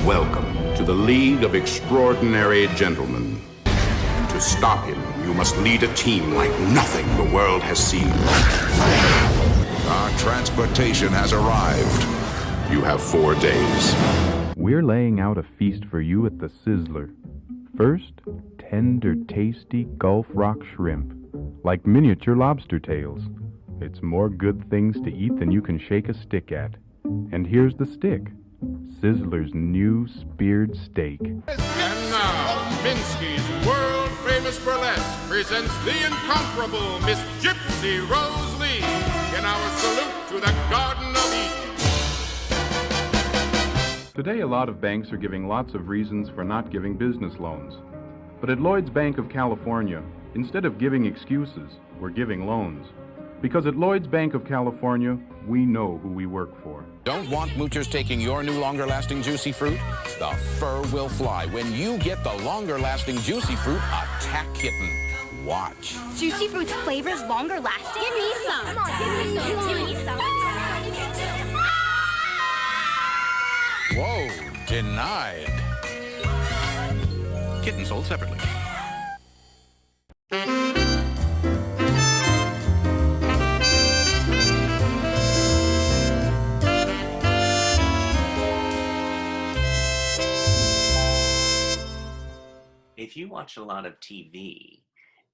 Welcome to the League of Extraordinary Gentlemen. To stop him, you must lead a team like nothing the world has seen. Our transportation has arrived. You have 4 days. We're laying out a feast for you at the Sizzler. First, tender, tasty Gulf Rock shrimp, like miniature lobster tails. It's more good things to eat than you can shake a stick at. And here's the stick, Sizzler's new speared steak. And now, Minsky's world-famous burlesque presents the incomparable Miss Gypsy Rose Lee in our salute to the Garden of Eden. Today, a lot of banks are giving lots of reasons for not giving business loans. But at Lloyd's Bank of California, instead of giving excuses, we're giving loans. Because at Lloyd's Bank of California, we know who we work for. Don't want moochers taking your new longer-lasting juicy fruit? The fur will fly when you get the longer-lasting juicy fruit Attack Kitten. Watch. Juicy Fruit's flavor is longer lasting? Give me some. Come on, give me some. Whoa, denied. Kitten sold separately. If you watch a lot of TV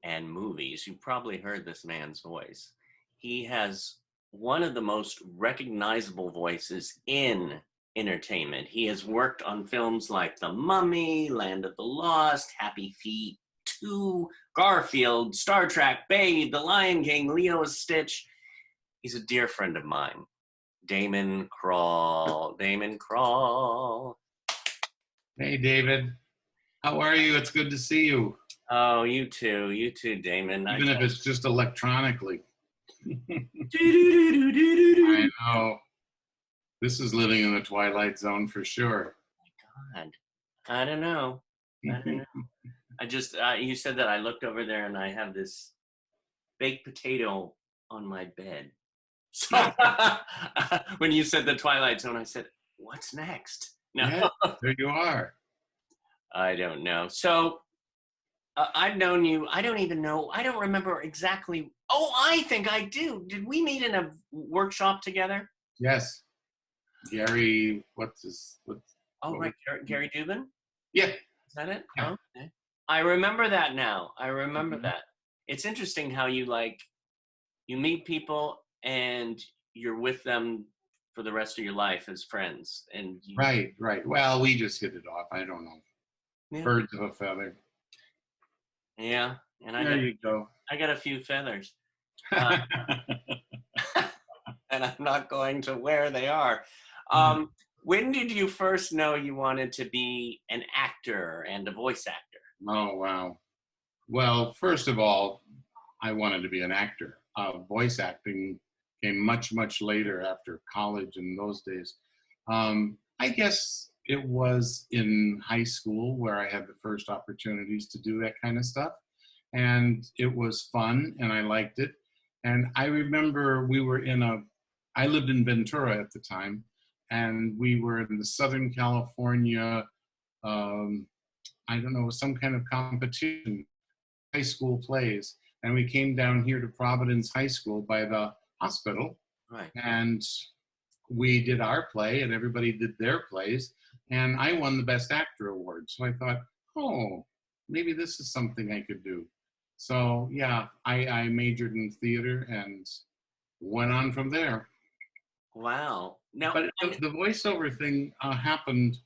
and movies, you've probably heard this man's voice. He has one of the most recognizable voices in entertainment. He has worked on films like The Mummy, Land of the Lost, Happy Feet 2, Garfield, Star Trek, Babe, The Lion King, Lilo and Stitch. He's a dear friend of mine, Daamen Krall. Daamen Krall. Hey, David. How are you? It's good to see you. Oh, you too, Daamen. Even if it's just electronically. I know. This is living in the Twilight Zone for sure. Oh my God. I don't know. I just, you said that, I looked over there and I have this baked potato on my bed. So when you said the Twilight Zone, I said, what's next? No. Yeah, there you are. I don't know. So I've known you. I don't even know. I don't remember exactly. Oh, I think I do. Did we meet in a workshop together? Yes. Gary, Right. Gary Dubin? Yeah. Is that it? Yeah. Oh, okay. I remember that now. I remember that. It's interesting how you meet people and you're with them for the rest of your life as friends. And Right. Well, we just hit it off. I don't know. Yeah. Birds of a feather. Yeah. And There you go. I got a few feathers. And I'm not going to where they are. When did you first know you wanted to be an actor and a voice actor? Oh, wow. Well, first of all, I wanted to be an actor. Voice acting came much, much later after college in those days. I guess it was in high school where I had the first opportunities to do that kind of stuff. And it was fun and I liked it. And I remember I lived in Ventura at the time, and we were in the Southern California, I don't know, some kind of competition, high school plays. And we came down here to Providence High School by the hospital. Right. And we did our play and everybody did their plays. And I won the Best Actor award. So I thought, oh, maybe this is something I could do. So yeah, I majored in theater and went on from there. Wow. Now, But the voiceover thing happened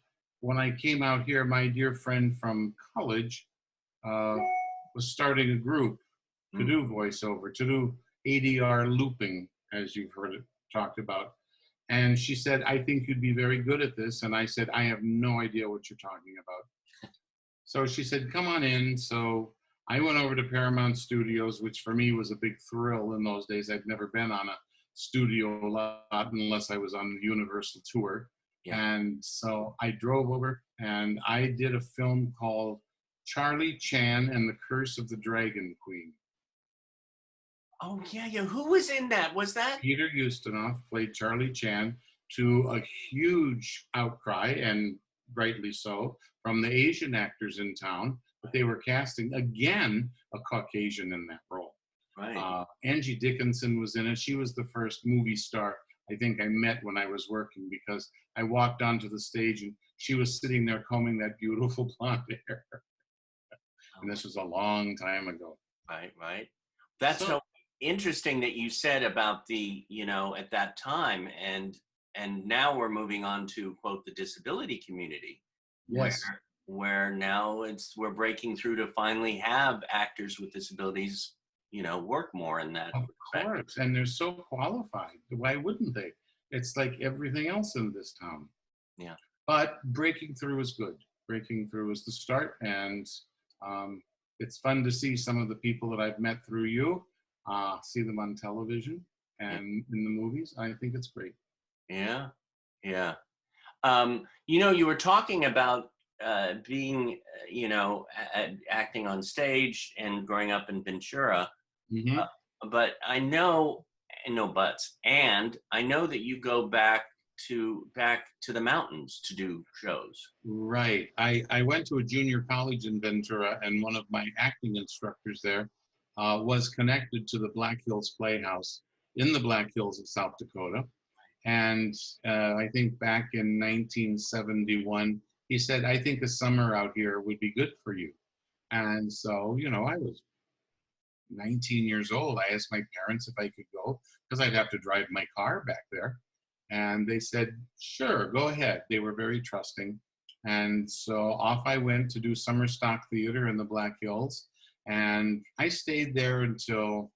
when I came out here. My dear friend from college was starting a group to do voiceover, to do ADR looping, as you've heard it talked about. And she said, I think you'd be very good at this. And I said, I have no idea what you're talking about. So she said, come on in. So I went over to Paramount Studios, which for me was a big thrill in those days. I'd never been on a studio lot unless I was on the Universal tour. Yeah. And so I drove over and I did a film called Charlie Chan and the Curse of the Dragon Queen. Oh, yeah. Who was in that? Was that? Peter Ustinov played Charlie Chan to a huge outcry and rightly so, from the Asian actors in town, but they were casting, again, a Caucasian in that role. Right. Angie Dickinson was in it. She was the first movie star I think I met when I was working, because I walked onto the stage and she was sitting there combing that beautiful blonde hair. And this was a long time ago. Right, right. That's so interesting that you said about the, you know, at that time, and now we're moving on to, quote, the disability community. Yes. Where now we're breaking through to finally have actors with disabilities, you know, work more in that. Of course, and they're so qualified. Why wouldn't they? It's like everything else in this town. Yeah. But breaking through is good. Breaking through is the start, and it's fun to see some of the people that I've met through you, see them on television and in the movies. I think it's great. Yeah, yeah. You know, you were talking about being, you know, acting on stage and growing up in Ventura. Mm-hmm. But I know, no buts, and I know that you go back to the mountains to do shows. Right. I went to a junior college in Ventura, and one of my acting instructors there was connected to the Black Hills Playhouse in the Black Hills of South Dakota. And I think back in 1971, he said, I think a summer out here would be good for you. And so, you know, I was 19 years old. I asked my parents if I could go, because I'd have to drive my car back there. And they said, sure, go ahead. They were very trusting. And so off I went to do summer stock theater in the Black Hills. And I stayed there until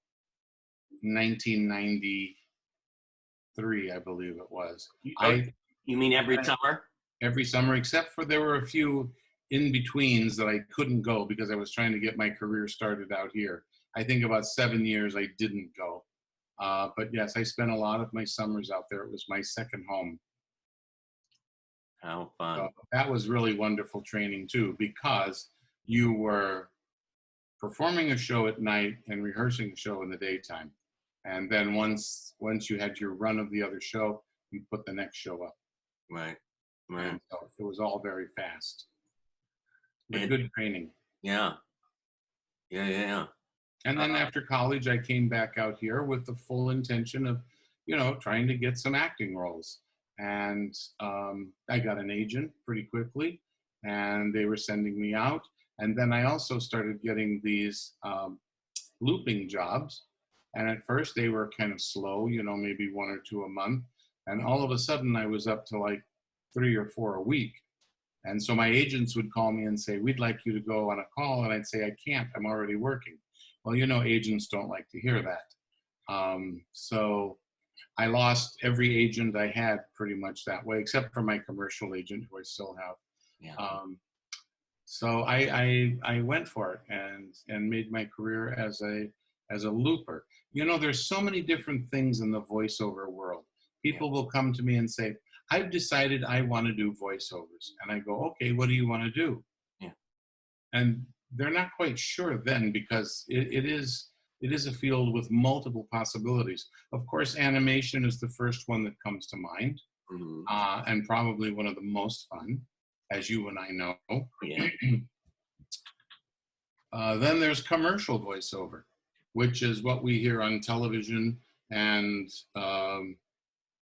1993, I believe it was. You mean every summer? Every summer, except for there were a few in-betweens that I couldn't go because I was trying to get my career started out here. I think about 7 years I didn't go. But yes, I spent a lot of my summers out there. It was my second home. How fun. So that was really wonderful training too, because you were performing a show at night and rehearsing a show in the daytime. And then once you had your run of the other show, you put the next show up. Right, right. And so it was all very fast. But good training. Yeah. Yeah, yeah, yeah. And then after college, I came back out here with the full intention of, you know, trying to get some acting roles. And I got an agent pretty quickly, and they were sending me out. And then I also started getting these looping jobs. And at first they were kind of slow, you know, maybe 1 or 2 a month. And all of a sudden I was up to like 3 or 4 a week. And so my agents would call me and say, we'd like you to go on a call. And I'd say, I can't, I'm already working. Well, you know, agents don't like to hear that. So I lost every agent I had pretty much that way, except for my commercial agent, who I still have. Yeah. So I went for it and made my career as a looper. You know, there's so many different things in the voiceover world. People will come to me and say, I've decided I want to do voiceovers. And I go, okay, what do you want to do? Yeah. And they're not quite sure then, because it is a field with multiple possibilities. Of course, animation is the first one that comes to mind, and probably one of the most fun, as you and I know. Yeah. Then there's commercial voiceover, which is what we hear on television and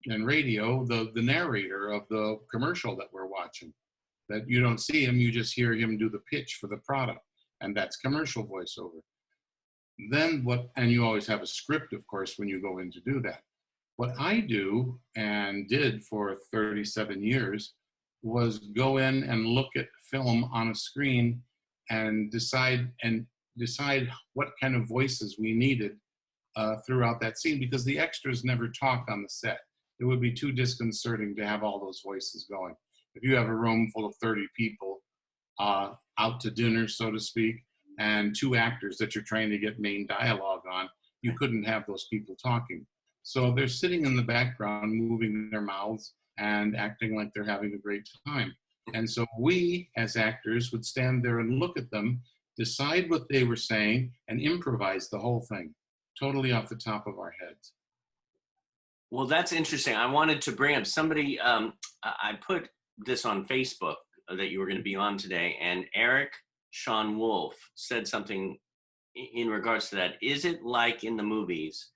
radio, the narrator of the commercial that we're watching. That you don't see him, you just hear him do the pitch for the product, and that's commercial voiceover. Then and you always have a script, of course, when you go in to do that. What I do and did for 37 years was go in and look at film on a screen and decide what kind of voices we needed throughout that scene, because the extras never talk on the set. It would be too disconcerting to have all those voices going. If you have a room full of 30 people out to dinner, so to speak, and 2 actors that you're trying to get main dialogue on, you couldn't have those people talking. So they're sitting in the background, moving their mouths and acting like they're having a great time. And so we, as actors, would stand there and look at them, decide what they were saying, and improvise the whole thing, totally off the top of our heads. Well, that's interesting. I wanted to bring up somebody, I put this on Facebook that you were going to be on today, and Eric Sean Wolf said something in regards to that. Is it like in the movies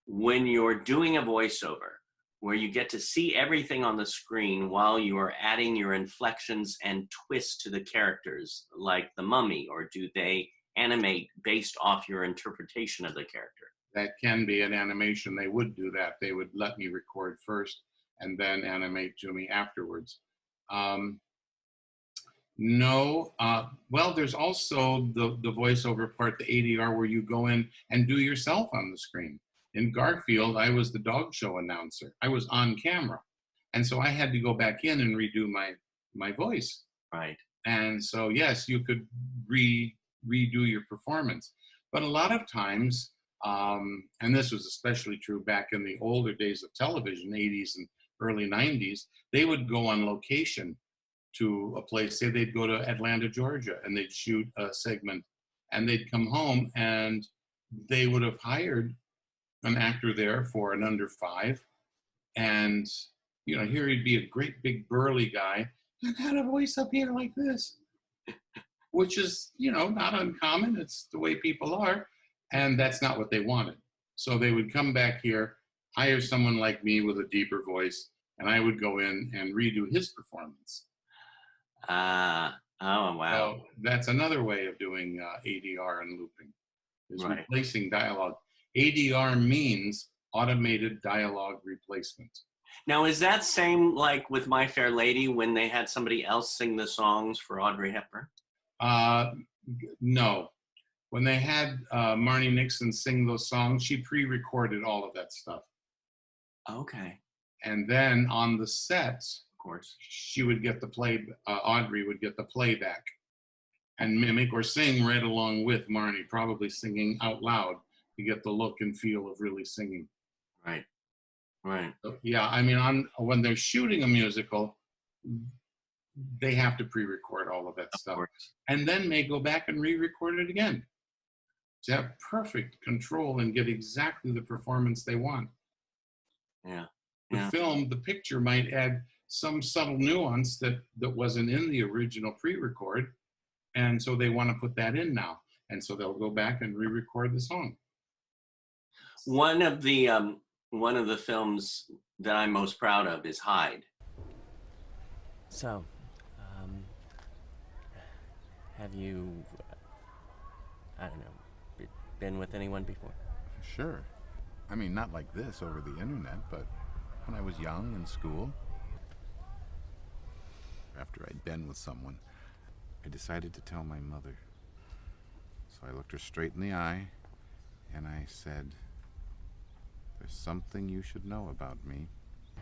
when you're doing a voiceover where you get to see everything on the screen while you are adding your inflections and twists to the characters, like the Mummy, or do they animate based off your interpretation of the character? That can be an animation. They would do that. They would let me record first and then animate to me afterwards. No, well, there's also the voiceover part, the ADR, where you go in and do yourself on the screen. In Garfield, I was the dog show announcer. I was on camera. And so I had to go back in and redo my voice. Right. And so, yes, you could redo your performance. But a lot of times, and this was especially true back in the older days of television, 80s and early 90s, they would go on location to a place. Say they'd go to Atlanta, Georgia, and they'd shoot a segment, and they'd come home, and they would have hired an actor there for an under 5. And, you know, here he'd be a great big burly guy and had a voice up here like this, which is, you know, not uncommon. It's the way people are. And that's not what they wanted. So they would come back here, hire someone like me with a deeper voice, and I would go in and redo his performance. Oh, wow. So that's another way of doing ADR and looping, is Right. replacing dialogue. ADR means automated dialogue replacement. Now, is that same like with My Fair Lady when they had somebody else sing the songs for Audrey Hepburn? No. When they had Marnie Nixon sing those songs, she pre-recorded all of that stuff. Okay. And then on the set, Of course. she would get Audrey would get the playback and mimic or sing right along with Marnie, probably singing out loud to get the look and feel of really singing. Right. Right. So, yeah, I mean, when they're shooting a musical, they have to pre-record all of that Of stuff, course. and then may go back and re-record it again to have perfect control and get exactly the performance they want. Yeah. The Yeah. film, the picture might add some subtle nuance that wasn't in the original pre-record, and so they want to put that in now, and so they'll go back and re-record the song. One of the films that I'm most proud of is Hyde. So, have you, I don't know, been with anyone before? Sure. I mean, not like this over the internet, but when I was young in school, after I'd been with someone, I decided to tell my mother. So I looked her straight in the eye, and I said, "There's something you should know about me."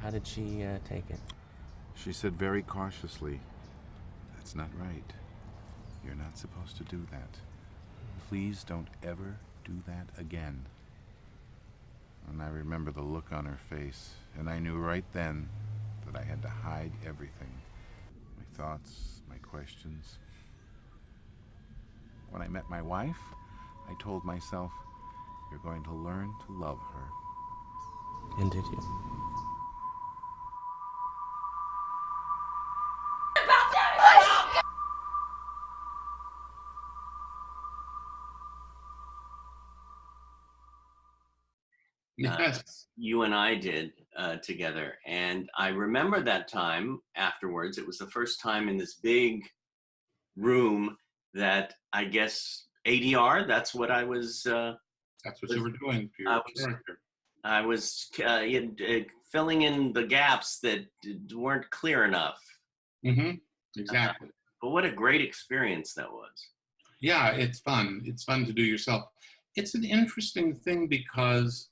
How did she take it? She said very cautiously, "That's not right. You're not supposed to do that. Please don't ever do that again." And I remember the look on her face, and I knew right then that I had to hide everything. My thoughts, my questions. When I met my wife, I told myself, "You're going to learn to love her." And did you? Yes. You and I did together. And I remember that time afterwards. It was the first time in this big room that I guess ADR, that's what I was. That's what you were doing for your character. I was filling in the gaps that weren't clear enough. Mm-hmm. Exactly. But what a great experience that was. Yeah, it's fun. It's fun to do yourself. It's an interesting thing because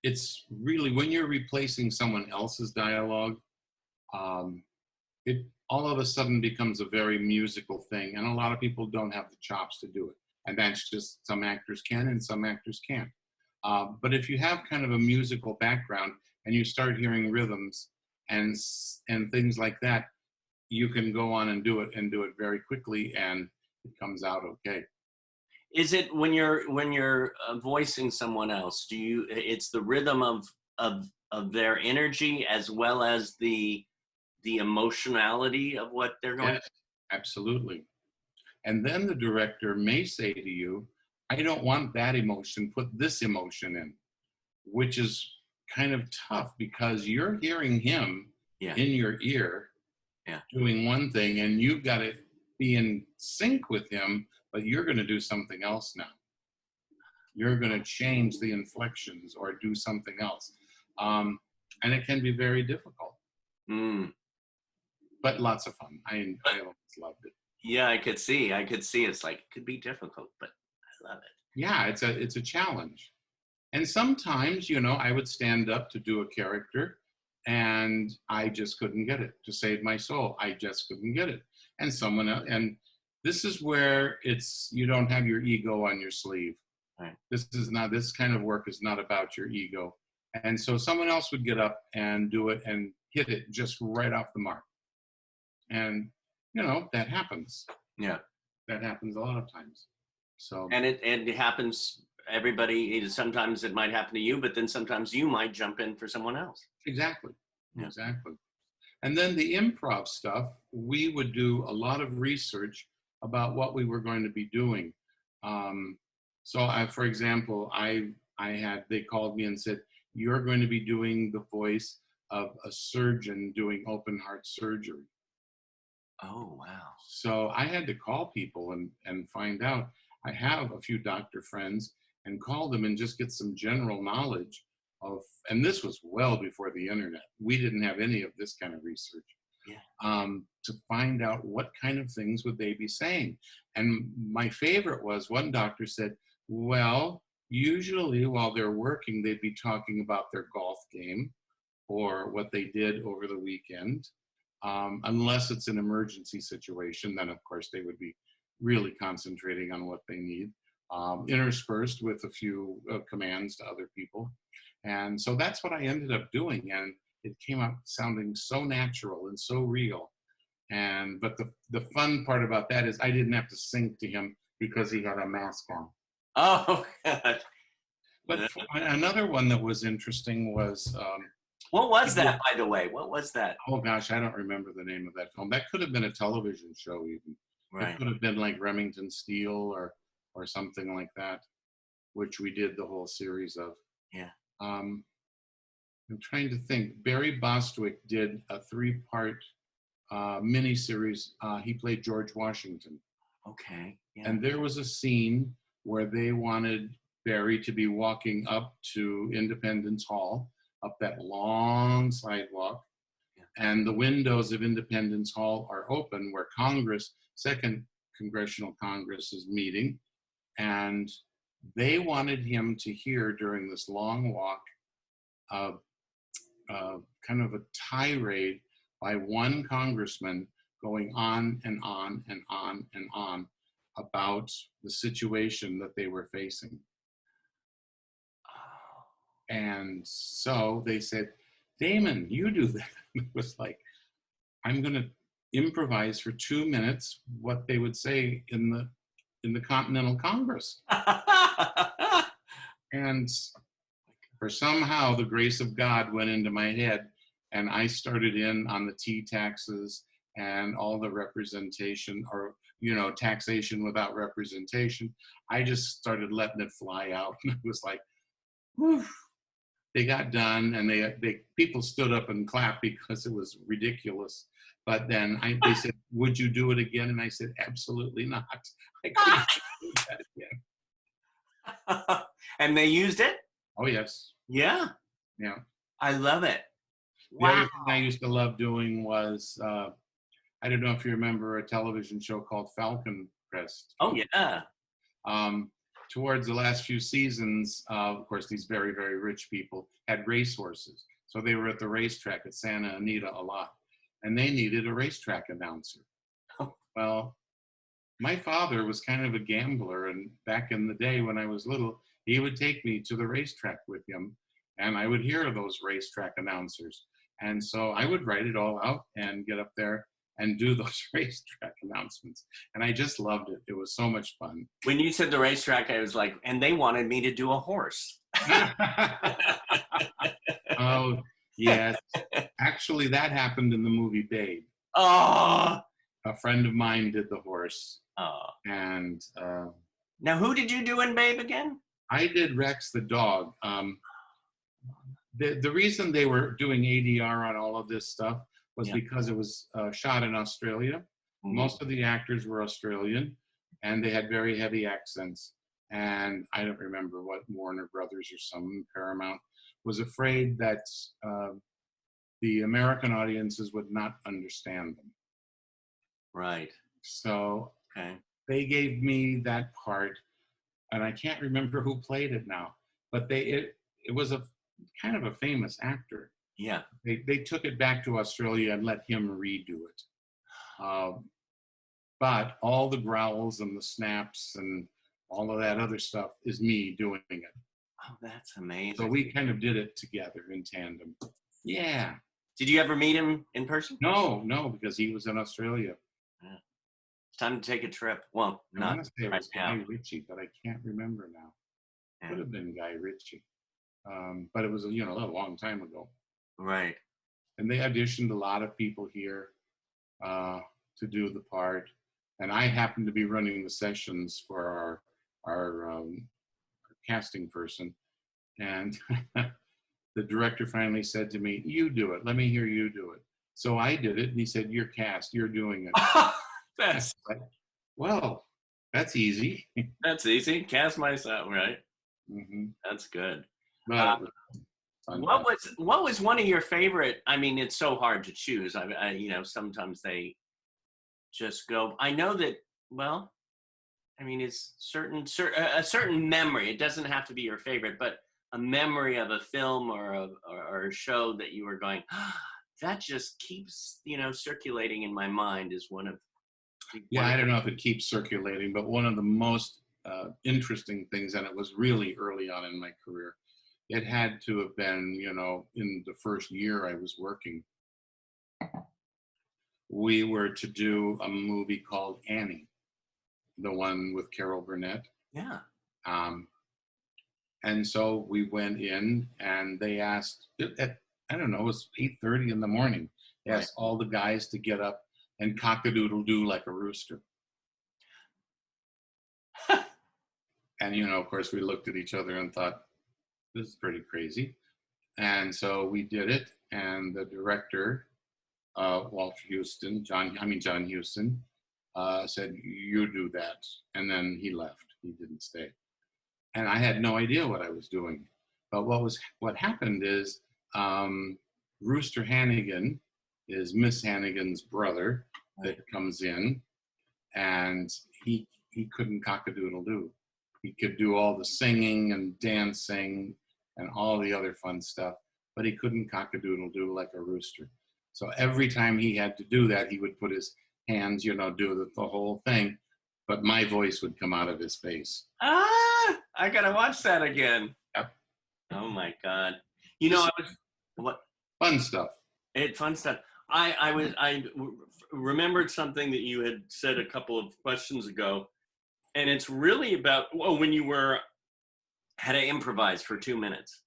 it's really, when you're replacing someone else's dialogue, it all of a sudden becomes a very musical thing, and a lot of people don't have the chops to do it. And that's just, some actors can and some actors can't. But if you have kind of a musical background and you start hearing rhythms and things like that, you can go on and do it very quickly, and it comes out okay. Is it when you're voicing someone else? It's the rhythm of their energy as well as the the emotionality of what they're going Yes, absolutely. And then the director may say to you, I don't want that emotion, put this emotion in, which is kind of tough because you're hearing him Yeah. in your ear Yeah. doing one thing and you've got to be in sync with him, but you're going to do something else now. You're going to change the inflections or do something else. And it can be very difficult, but lots of fun. I always loved it. Yeah, I could see it's like, it could be difficult, but I love it. Yeah, it's a challenge. And sometimes, you know, I would stand up to do a character and I just couldn't get it to save my soul. I just couldn't get it. And someone else, and this is where you don't have your ego on your sleeve. Right. This kind of work is not about your ego. And so someone else would get up and do it and hit it just right off the mark. And, you know, that happens. Yeah. That happens a lot of times. So. And it happens, everybody, sometimes it might happen to you, but then sometimes you might jump in for someone else. Exactly. Yeah. Exactly. And then the improv stuff, we would do a lot of research about what we were going to be doing. For example, they called me and said, you're going to be doing the voice of a surgeon doing open heart surgery. Oh, wow. So I had to call people and find out. I have a few doctor friends and call them and just get some general knowledge of, and this was well before the internet. We didn't have any of this kind of research. Yeah. To find out what kind of things would they be saying. And my favorite was one doctor said, well, usually while they're working, they'd be talking about their golf game or what they did over the weekend. Unless it's an emergency situation, then of course they would be really concentrating on what they need, interspersed with a few commands to other people. And so that's what I ended up doing. And it came out sounding so natural and so real. But the fun part about that is I didn't have to sync to him because he had a mask on. Oh, God. But another one that was interesting was... what was that, by the way? What was that? Oh, gosh, I don't remember the name of that film. That could have been a television show even. Right. It could have been like Remington Steele or something like that, which we did the whole series of. Yeah. I'm trying to think. Barry Bostwick did a 3-part miniseries. He played George Washington. Okay. Yeah. And there was a scene where they wanted Barry to be walking up to Independence Hall, up that long sidewalk. Yeah. And the windows of Independence Hall are open where Congress, Second Congressional Congress is meeting. And they wanted him to hear during this long walk kind of a tirade by one congressman going on and on and on and on about the situation that they were facing. And so they said, Daamen, you do that. It was like, I'm going to improvise for 2 minutes what they would say in the Continental Congress. And for somehow the grace of God went into my head, and I started in on the tea taxes and all the representation, or, you know, taxation without representation. I just started letting it fly out. And it was like, whew. They got done, and they people stood up and clapped because it was ridiculous. But then they said, would you do it again? And I said, absolutely not. I couldn't do that again. And they used it? Oh, yes. Yeah. Yeah. I love it. The other thing I used to love doing was, I don't know if you remember a television show called Falcon Crest. Oh, yeah. Towards the last few seasons, of course, these very, very rich people had racehorses. So they were at the racetrack at Santa Anita a lot. And they needed a racetrack announcer. Well, my father was kind of a gambler. And back in the day when I was little, he would take me to the racetrack with him. And I would hear those racetrack announcers. And so I would write it all out and get up there and do those racetrack announcements. And I just loved it. It was so much fun. When you said the racetrack, I was like, and they wanted me to do a horse. Oh, Yes. Actually, that happened in the movie Babe. Oh. A friend of mine did the horse. Oh. And now, who did you do in Babe again? I did Rex the dog. The reason they were doing ADR on all of this stuff was because it was shot in Australia. Most of the actors were Australian, and they had very heavy accents. And I don't remember what Warner Brothers or some Paramount was afraid that the American audiences would not understand them. Right. So they gave me that part, and I can't remember who played it now, but it was a kind of a famous actor. Yeah. They took it back to Australia and let him redo it. But all the growls and the snaps and all of that other stuff is me doing it. Oh, that's amazing. So we kind of did it together in tandem. Yeah. Did you ever meet him in person? No, because he was in Australia. Yeah. It's time to take a trip. Well, I not want to say it right was now. Guy Ritchie, but I can't remember now. Yeah. Could have been Guy Ritchie. But it was, a long time ago. Right. And they auditioned a lot of people here to do the part. And I happened to be running the sessions for our casting person. And the director finally said to me, "You do it. Let me hear you do it." So I did it. And he said, "You're cast. You're doing it." That's like, well, that's easy. That's easy. Cast myself, right? Mm-hmm. That's good. But what was one of your favorite? I mean, it's so hard to choose. I sometimes they just go. I know that. Well, I mean, it's a certain memory. It doesn't have to be your favorite, but a memory of a film or a show that you were going. That just keeps circulating in my mind is one of. Yeah, I don't know if it keeps circulating, but one of the most interesting things, and it was really early on in my career. It had to have been, in the first year I was working. We were to do a movie called Annie, the one with Carol Burnett. Yeah. And so we went in, and they asked, I don't know, it was 8:30 in the morning. They asked all the guys to get up and cock-a-doodle-doo like a rooster. And, of course, we looked at each other and thought, this is pretty crazy. And so we did it. And the director, John Huston, said, "You do that." And then he left. He didn't stay. And I had no idea what I was doing. But what happened is Rooster Hannigan is Miss Hannigan's brother that comes in, and he couldn't cock-a-doodle-doo. He could do all the singing and dancing and all the other fun stuff, but he couldn't cock-a-doodle-doo like a rooster. So every time he had to do that, he would put his hands, do the whole thing, but my voice would come out of his face. I gotta watch that again. Yep. Oh my God. What? Fun stuff. Fun stuff. I remembered something that you had said a couple of questions ago, and it's really about when you had to improvise for 2 minutes,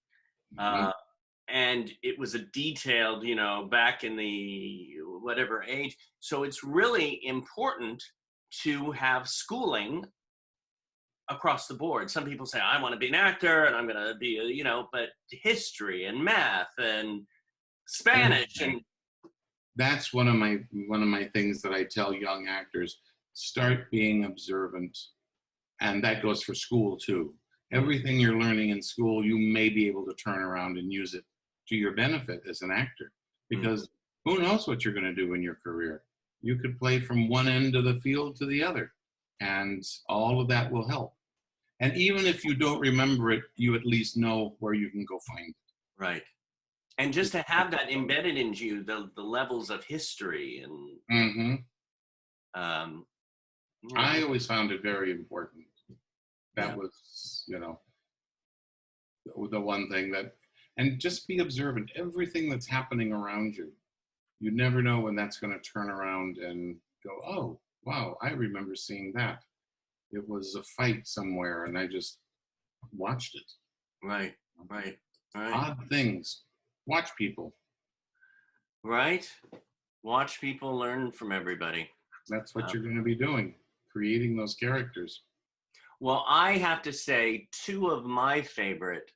and it was a detailed, back in the whatever age. So it's really important to have schooling across the board. Some people say, I want to be an actor and I'm going to be, but history and math and Spanish and that's one of my things that I tell young actors: start being observant, and that goes for school too. Everything you're learning in school, you may be able to turn around and use it to your benefit as an actor, because who knows what you're going to do in your career. You could play from one end of the field to the other, and all of that will help. And even if you don't remember it, you at least know where you can go find it. Right. And just to have that embedded into you, the levels of history and I always found it very important. That was, the one thing and just be observant. Everything that's happening around you, you never know when that's going to turn around and go, oh, wow, I remember seeing that. It was a fight somewhere, and I just watched it. Right. Odd things. Watch people. Right? Watch people learn from everybody. That's what you're going to be doing, creating those characters. Well, I have to say, two of my favorite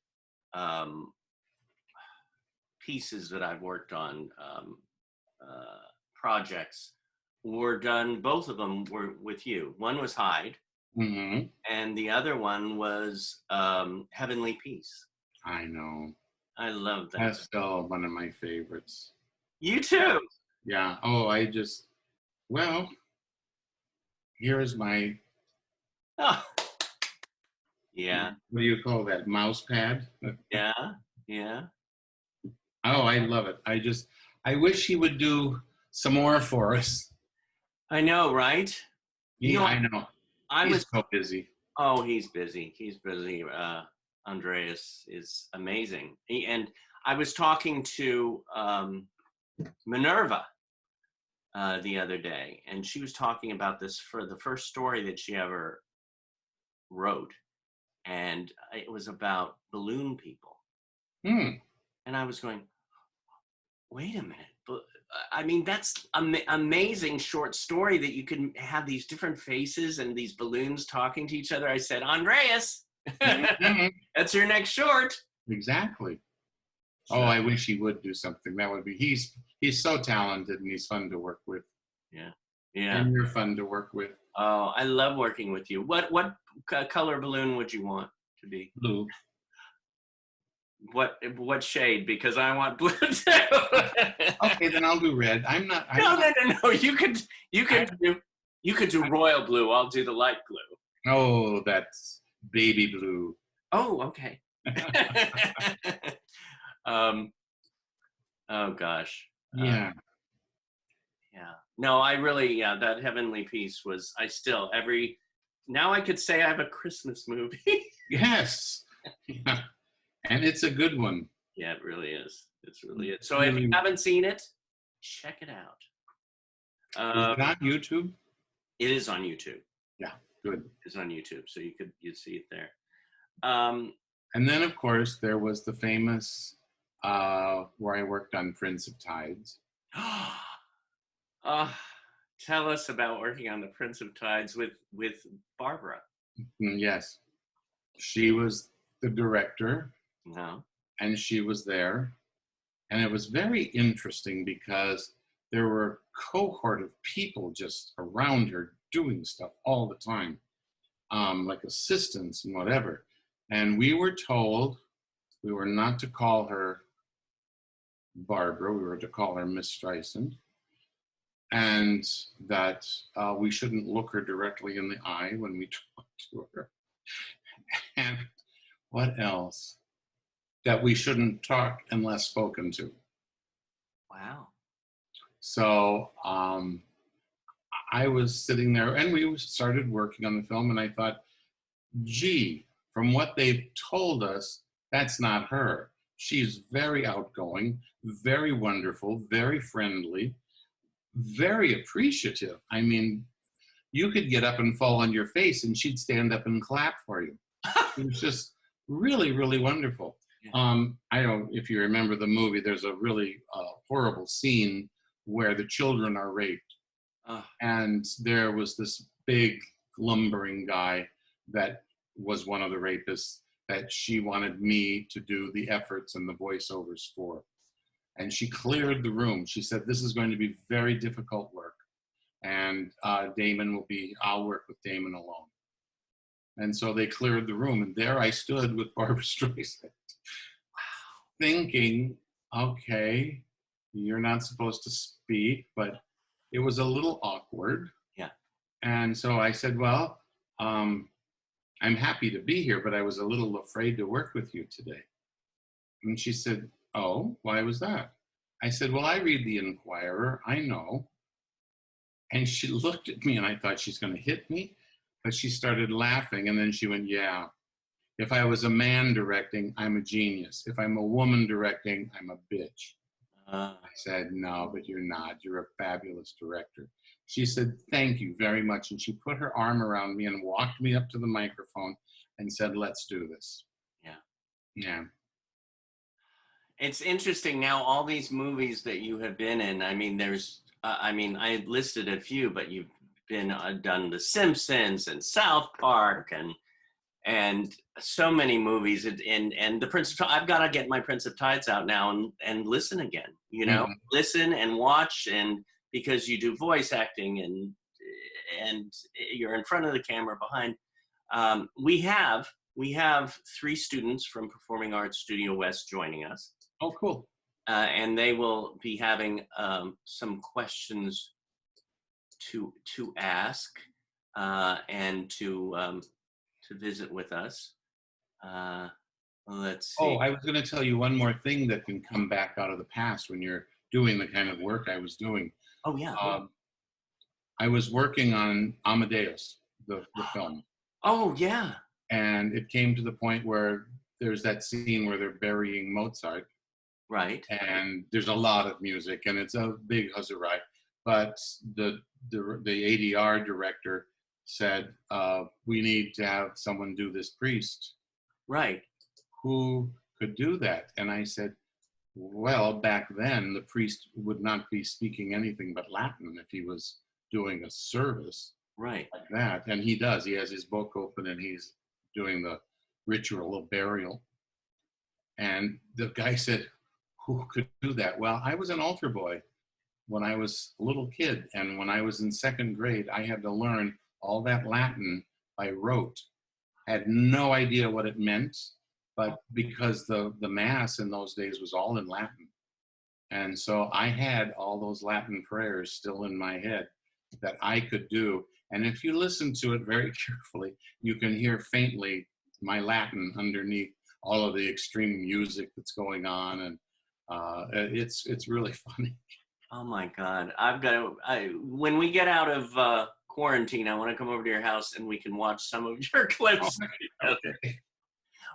pieces that I've worked on, projects, were done, both of them were with you. One was Hyde, Mm-hmm. and the other one was Heavenly Peace. I know. I love that. That's still one of my favorites. You too. Yeah. Oh, well, here's my, Oh. Yeah. what do you call that? Mouse pad? Yeah. Yeah. Oh, I love it. I wish he would do some more for us. I know, right? Yeah, I know. He's so busy. Oh, he's busy. He's busy. Andreas is amazing. And I was talking to Minerva the other day, and she was talking about this for the first story that she ever wrote, and it was about balloon people. And I was going, wait a minute. I mean, that's amazing short story that you can have these different faces and these balloons talking to each other. I said, Andreas, that's your next short. Exactly. Oh, I wish he would do something. That would be, he's so talented and he's fun to work with. Yeah. Yeah. And you're fun to work with. Oh, I love working with you. What color balloon would you want to be? Blue. What shade? Because I want blue too. Okay, then I'll do red. No. You could do royal blue. I'll do the light blue. Oh, that's baby blue. Oh, okay. Oh gosh. Yeah. Yeah. No, I really, that Heavenly Peace was, now I could say I have a Christmas movie. Yes. Yeah. And it's a good one. Yeah, it really is. It's really is. So if you haven't seen it, check it out. Is it on YouTube? It is on YouTube. Yeah, good. It's on YouTube, so you'd see it there. And then, of course, there was the famous where I worked on Prince of Tides. Tell us about working on the Prince of Tides with Barbara. Yes. She was the director. No. And she was there. And it was very interesting because there were a cohort of people just around her doing stuff all the time, like assistants and whatever. And we were told we were not to call her Barbara, we were to call her Miss Streisand, and that we shouldn't look her directly in the eye when we talked to her. And what else? That we shouldn't talk unless spoken to. Wow. So I was sitting there and we started working on the film, and I thought, gee, from what they've told us, that's not her. She's very outgoing, very wonderful, very friendly, very appreciative. I mean, you could get up and fall on your face and she'd stand up and clap for you. It was just really, really wonderful. I don't, if you remember the movie, there's a really horrible scene where the children are raped. And there was this big lumbering guy that was one of the rapists that she wanted me to do the efforts and the voiceovers for. And she cleared the room. She said, this is going to be very difficult work. And I'll work with Daamen alone. And so they cleared the room. And there I stood with Barbara Streisand, thinking, okay, you're not supposed to speak, but it was a little awkward. Yeah. And so I said, well, I'm happy to be here, but I was a little afraid to work with you today. And she said, oh, why was that? I said, well, I read the Inquirer, I know. And she looked at me and I thought she's going to hit me, but she started laughing. And then she went, yeah, if I was a man directing, I'm a genius. If I'm a woman directing, I'm a bitch. I said, no, but you're not. You're a fabulous director. She said, thank you very much. And she put her arm around me and walked me up to the microphone and said, let's do this. Yeah. Yeah. It's interesting now, all these movies that you have been in. I mean, I listed a few, but you've been done The Simpsons and South Park and so many movies. And the Prince of I've got to get my Prince of Tides out now and listen again. You know, listen and watch, and because you do voice acting and you're in front of the camera, behind. We have 3 students from Performing Arts Studio West joining us. Oh, cool. And they will be having some questions to ask and to visit with us. Let's see. Oh, I was going to tell you one more thing that can come back out of the past when you're doing the kind of work I was doing. Oh, yeah. I was working on Amadeus, the film. Oh, yeah. And it came to the point where there's that scene where they're burying Mozart. Right. And there's a lot of music, and it's a big huzzarai. But the ADR director said, we need to have someone do this priest. Right. Who could do that? And I said, well, back then, the priest would not be speaking anything but Latin if he was doing a service right like that. And he does. He has his book open, and he's doing the ritual of burial. And the guy said, who could do that? Well, I was an altar boy when I was a little kid. And when I was in 2nd grade, I had to learn all that Latin by rote. Had no idea what it meant, but because the Mass in those days was all in Latin. And so I had all those Latin prayers still in my head that I could do. And if you listen to it very carefully, you can hear faintly my Latin underneath all of the extreme music that's going on. And it's really funny. Oh my God. When we get out of quarantine, I want to come over to your house and we can watch some of your clips. Okay.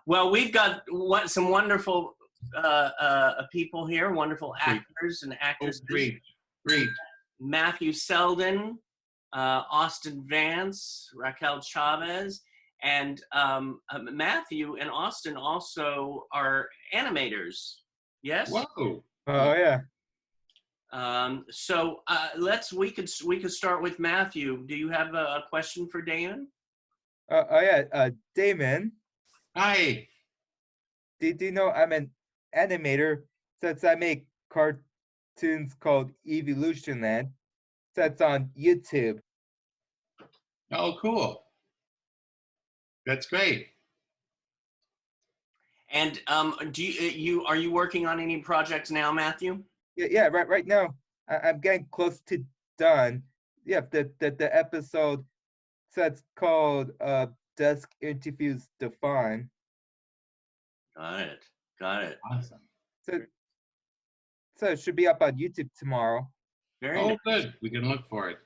Well, we've got some wonderful people here, wonderful actors and actresses. Oh, great. Matthew Selden, Austin Vance, Raquel Chavez, and Matthew and Austin also are animators. Yes? Whoa. Oh yeah. So we could start with Matthew. Do you have a question for Daamen? Oh yeah. Daamen. Hi. Did you know I'm an animator since I make cartoons called Evolution Land? That's on YouTube. Oh, cool. That's great. And are you working on any projects now, Matthew? Yeah. Right now, I'm getting close to done. Yeah. The episode that's called Desk Interviews Define. Got it. Awesome. So it should be up on YouTube tomorrow. Very nice. Good. We can look for it.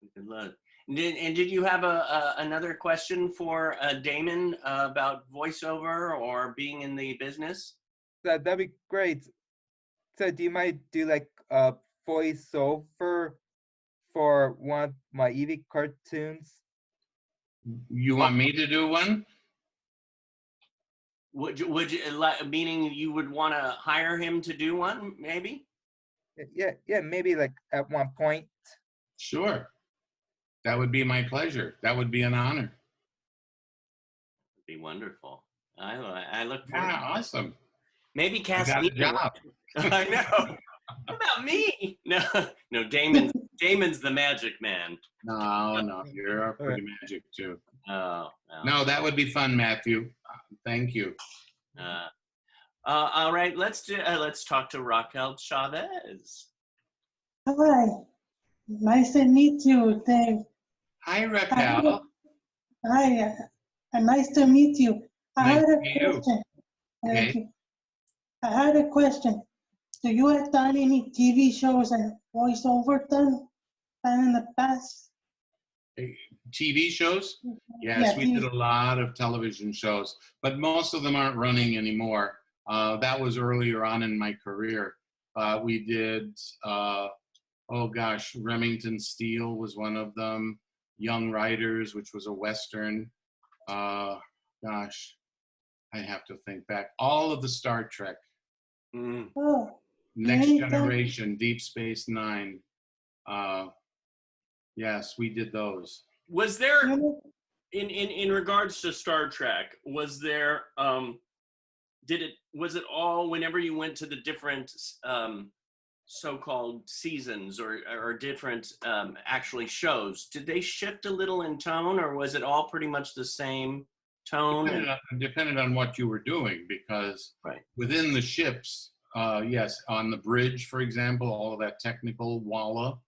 We can look. And did you have another question for Daamen about voiceover or being in the business? That'd be great. So do you mind do like a voiceover for one of my Eevee cartoons? You want me to do one? Would you meaning you would want to hire him to do one, maybe? Yeah, maybe like at one point. Sure. That would be my pleasure. That would be an honor. It'd be wonderful. I look forward. Yeah, awesome. Maybe cast got me. a job. I know. What about me? No, Damon's the magic man. No, you're pretty magic too. Oh. No, that would be fun, Matthew. Thank you. All right, let's talk to Raquel Chavez. Hi, nice to meet you, Dave. Hi, Raquel. Hi, nice to meet you. I had a question. Okay. I had a question. Do you have done any TV shows and voiceover done in the past? TV shows? Yes, we did a lot of television shows, but most of them aren't running anymore. That was earlier on in my career. We did, Remington Steele was one of them. Young Riders, which was a Western. I have to think back. All of the Star Trek Oh, Next anytime. Generation, Deep Space Nine. Yes, we did those. Was there, in regards to Star Trek, was there, was it all whenever you went to the different so-called seasons or different actually shows, did they shift a little in tone, or was it all pretty much the same tone? Depended on what you were doing, because within the ships, yes, on the bridge, for example, all of that technical walla,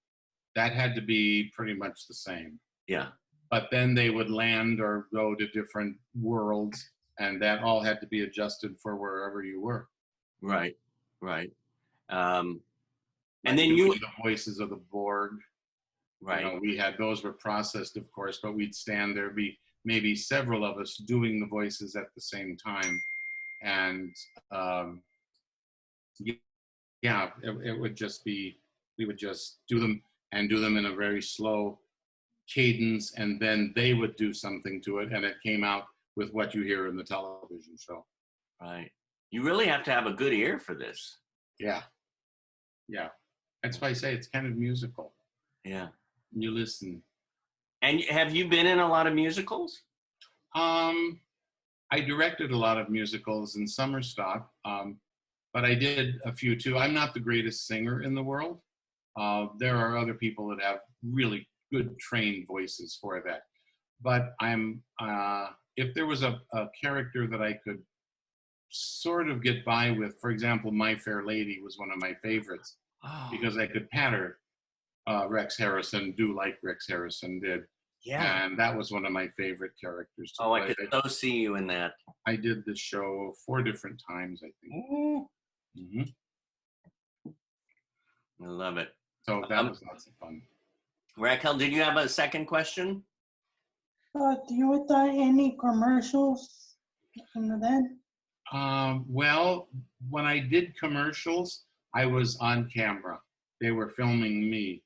that had to be pretty much the same. Yeah. But then they would land or go to different worlds, and that all had to be adjusted for wherever you were. Right. And then the voices of the Borg. Right. You know, we had, those were processed, of course, but we'd stand there, be maybe several of us doing the voices at the same time. And it would just be, we would just do them in a very slow cadence, and then they would do something to it, and it came out with what you hear in the television show. Right. You really have to have a good ear for this. Yeah. That's why I say it's kind of musical. Yeah. You listen. And have you been in a lot of musicals? I directed a lot of musicals in summer stock, but I did a few too. I'm not the greatest singer in the world. There are other people that have really good trained voices for that. But if there was a character that I could sort of get by with, for example, My Fair Lady was one of my favorites, because I could patter Rex Harrison, do like Rex Harrison did. Yeah. And that was one of my favorite characters to play. play. I could so see you in that. I did the show 4 different times, I think. Mm-hmm. I love it. So that was lots of fun. Raquel, did you have a second question? Do you have done any commercials in then? Well, when I did commercials, I was on camera. They were filming me.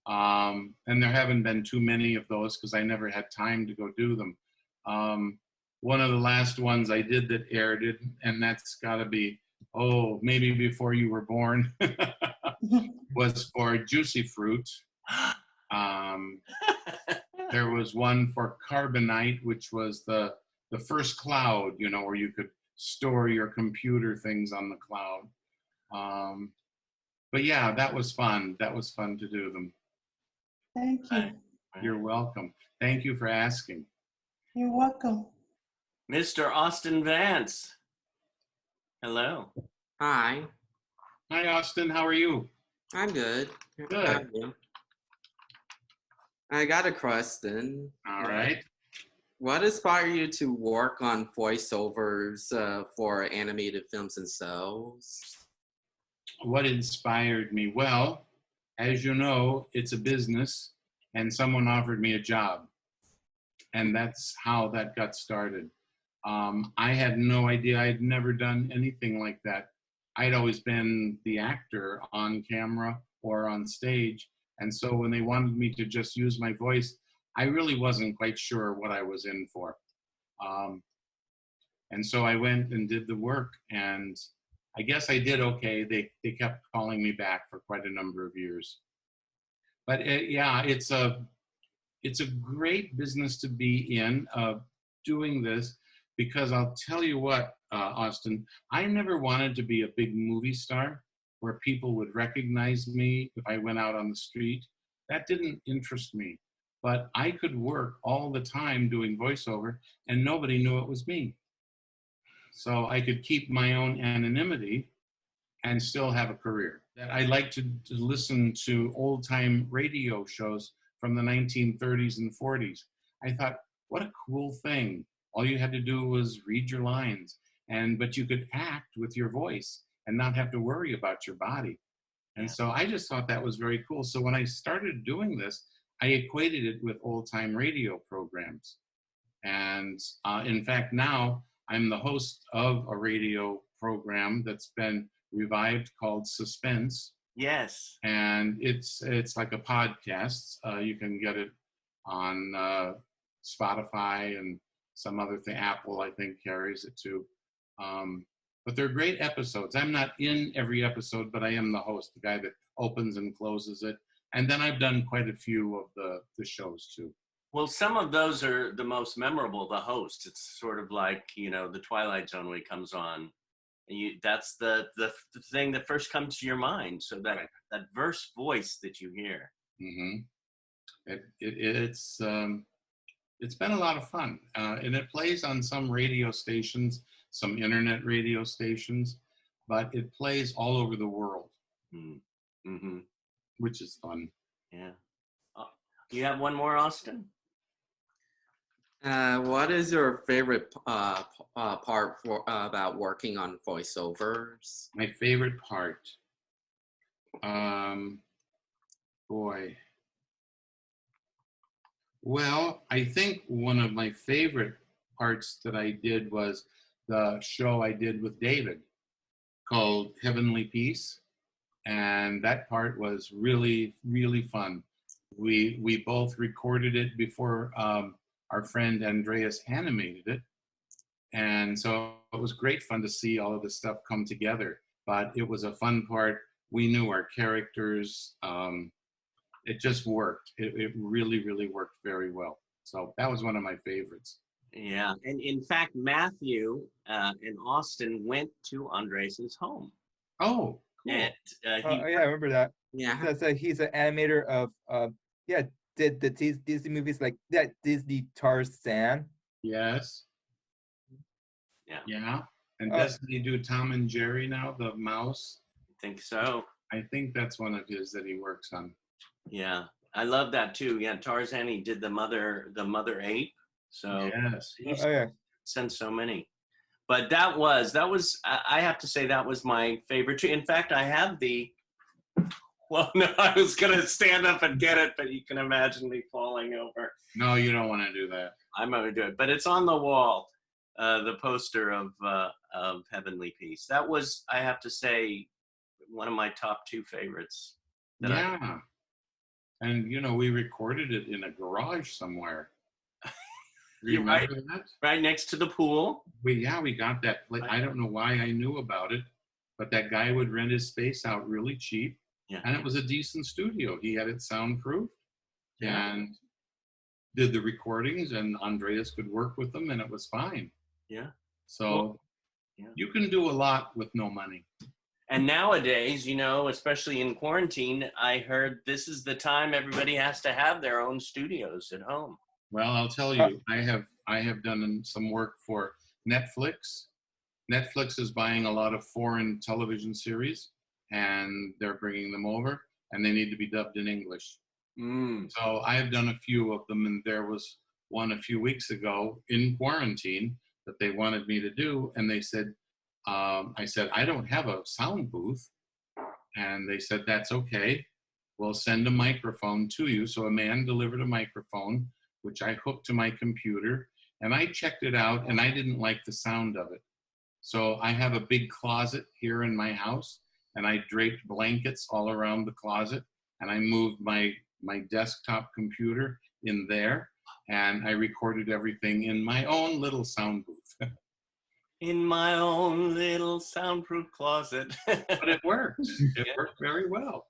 And there haven't been too many of those because I never had time to go do them. One of the last ones I did that aired it, and that's got to be, maybe before you were born, was for Juicy Fruit. There was one for Carbonite, which was the first cloud, you know, where you could store your computer things on the cloud. But yeah, that was fun. That was fun to do them. Thank you. You're welcome. Thank you for asking. You're welcome. Mr. Austin Vance. Hello. Hi. Hi, Austin. How are you? I'm good. Good. How are you? I got a question. All right. What inspired you to work on voiceovers for animated films and shows? What inspired me? Well, as you know, it's a business, and someone offered me a job. And that's how that got started. I had no idea. I'd never done anything like that. I'd always been the actor on camera or on stage. And so when they wanted me to just use my voice, I really wasn't quite sure what I was in for. And so I went and did the work, and I guess I did okay. They kept calling me back for quite a number of years. But it's a great business to be in, doing this, because I'll tell you what, Austin, I never wanted to be a big movie star where people would recognize me if I went out on the street. That didn't interest me. But I could work all the time doing voiceover, and nobody knew it was me. So I could keep my own anonymity and still have a career. I like to listen to old-time radio shows from the 1930s and 40s. I thought, what a cool thing. All you had to do was read your lines, but you could act with your voice and not have to worry about your body. And so I just thought that was very cool. So when I started doing this, I equated it with old-time radio programs. And in fact, now I'm the host of a radio program that's been revived called Suspense. Yes. And it's like a podcast. You can get it on Spotify and some other thing. Apple, I think, carries it too. but they're great episodes. I'm not in every episode, but I am the host, the guy that opens and closes it. And then I've done quite a few of the shows too. Well, some of those are the most memorable, the host. It's sort of like, you know, the Twilight Zone when it comes on. And that's the thing that first comes to your mind. So that verse voice that you hear. Mm-hmm. It's been a lot of fun. And it plays on some radio stations, some internet radio stations, but it plays all over the world, Mm-hmm. which is fun. Yeah. You have one more, Austin? What is your favorite part about working on voiceovers? My favorite part, boy. Well, I think one of my favorite parts that I did was the show I did with David called Heavenly Peace. And that part was really, really fun. We both recorded it before our friend Andreas animated it. And so it was great fun to see all of this stuff come together. But it was a fun part. We knew our characters. It just worked. It really, really worked very well. So that was one of my favorites. Yeah. And in fact, Matthew and Austin went to Andres' home. Oh, cool. And, yeah, I remember that. Yeah. So he's an animator of did the Disney movies like that Disney Tarzan. Yes. Yeah. Yeah. And doesn't he do Tom and Jerry now, the mouse? I think so. I think that's one of his that he works on. Yeah. I love that too. Yeah, Tarzan, he did the mother ape. So yes. He's sent so many. But that was I have to say that was my favorite too. In fact, I have well, no, I was gonna stand up and get it, but you can imagine me falling over. No, you don't want to do that. I'm gonna do it, but it's on the wall, the poster of Heavenly Peace. That was, I have to say, one of my top 2 favorites. Yeah, and you know, we recorded it in a garage somewhere. You're right, right next to the pool. We got that. I don't know why I knew about it, but that guy would rent his space out really cheap. Yeah. And it was a decent studio. He had it soundproofed and did the recordings, and Andreas could work with them, and it was fine. Yeah. So you can do a lot with no money. And nowadays, you know, especially in quarantine, I heard this is the time everybody has to have their own studios at home. Well, I'll tell you, I have done some work for Netflix. Netflix is buying a lot of foreign television series, and they're bringing them over, and they need to be dubbed in English. So I've done a few of them, and there was one a few weeks ago in quarantine that they wanted me to do, and they said, I said, I don't have a sound booth, and they said, that's okay. We'll send a microphone to you. So a man delivered a microphone, which I hooked to my computer, and I checked it out, and I didn't like the sound of it. So I have a big closet here in my house, and I draped blankets all around the closet, and I moved my desktop computer in there, and I recorded everything in my own little sound booth. In my own little soundproof closet. But it worked. It worked very well.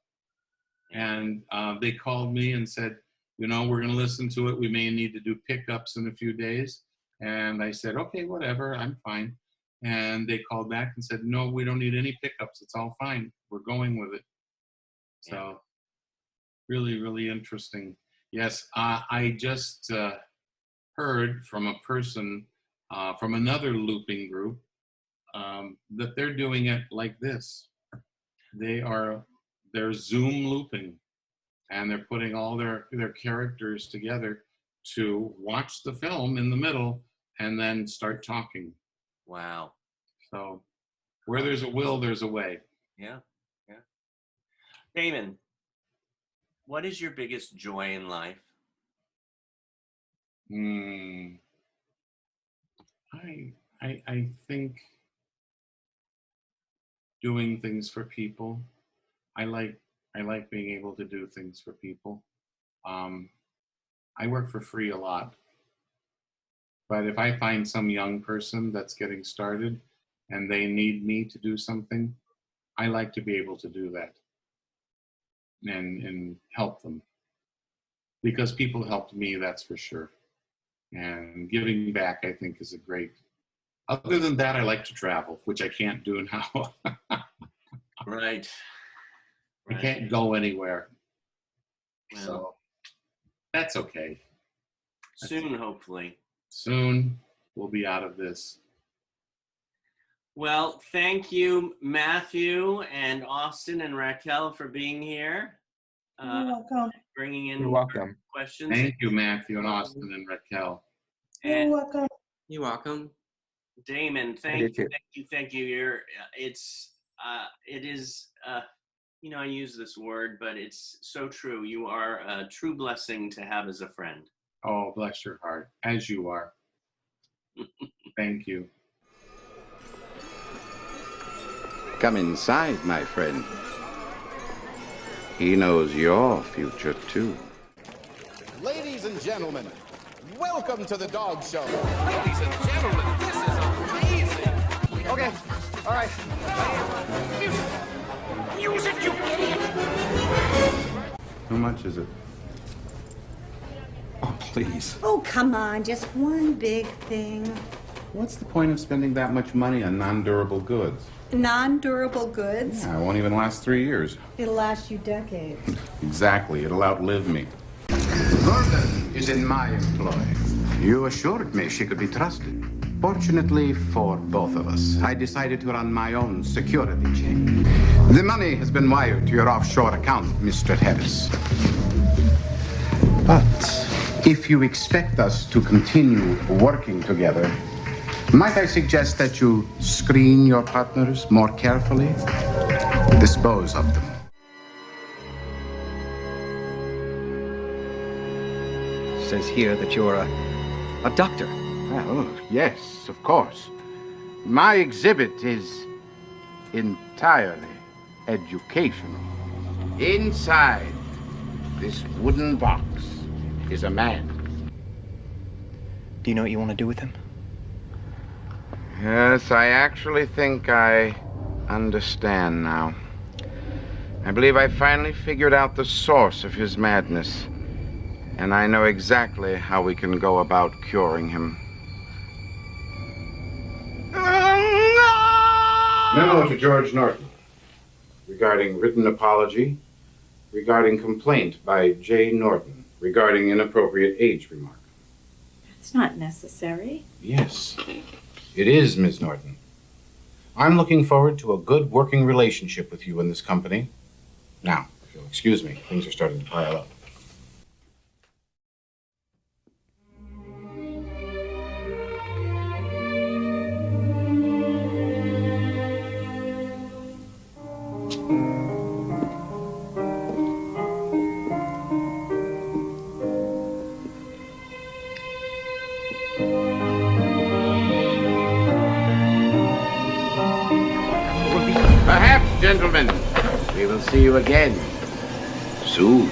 And they called me and said, you know, we're going to listen to it. We may need to do pickups in a few days. And I said, okay, whatever, I'm fine. And they called back and said, no, we don't need any pickups. It's all fine. We're going with it. So really, really interesting. Yes, I just heard from a person from another looping group that they're doing it like this. They're Zoom looping, and they're putting all their characters together to watch the film in the middle and then start talking. Wow. So where there's a will, there's a way. Yeah. Daamen, what is your biggest joy in life? I think doing things for people. I like being able to do things for people. I work for free a lot. But if I find some young person that's getting started and they need me to do something, I like to be able to do that and help them. Because people helped me, that's for sure. And giving back, I think, is a great. Other than that, I like to travel, which I can't do now. Right. I can't go anywhere. Well, So that's okay. soon, hopefully. Soon we'll be out of this. Well, thank you, Matthew and Austin and Raquel, for being here. You're welcome. Bringing in You're welcome. questions. Thank you, Matthew and Austin and Raquel. You're welcome. You're welcome. Damon, did too. thank you. It is, I use this word, but it's so true. You are a true blessing to have as a friend. Oh, bless your heart, as you are. Thank you. Come inside, my friend. He knows your future, too. Ladies and gentlemen, welcome to the Dog Show. Ladies and gentlemen, this is amazing. Okay, all right. Music, you idiot! How much is it? Oh, please. Oh, come on, just one big thing. What's the point of spending that much money on non-durable goods? Non-durable goods? Yeah, it won't even last 3 years. It'll last you decades. Exactly. It'll outlive me. Gordon is in my employ. You assured me she could be trusted. Fortunately for both of us, I decided to run my own security chain. The money has been wired to your offshore account, Mr. Harris. But if you expect us to continue working together, might I suggest that you screen your partners more carefully? Dispose of them. It says here that you're a doctor. Well, yes, of course. My exhibit is entirely educational. Inside this wooden box is a man. Do you know what you want to do with him? Yes, I actually think I understand now. I believe I finally figured out the source of his madness, and I know exactly how we can go about curing him. Memo to George Norton regarding written apology, regarding complaint by J. Norton, regarding inappropriate age remark. It's not necessary. Yes, it is, Ms. Norton. I'm looking forward to a good working relationship with you in this company. Now, if you'll excuse me, things are starting to pile up. Perhaps, gentlemen, we will see you again soon.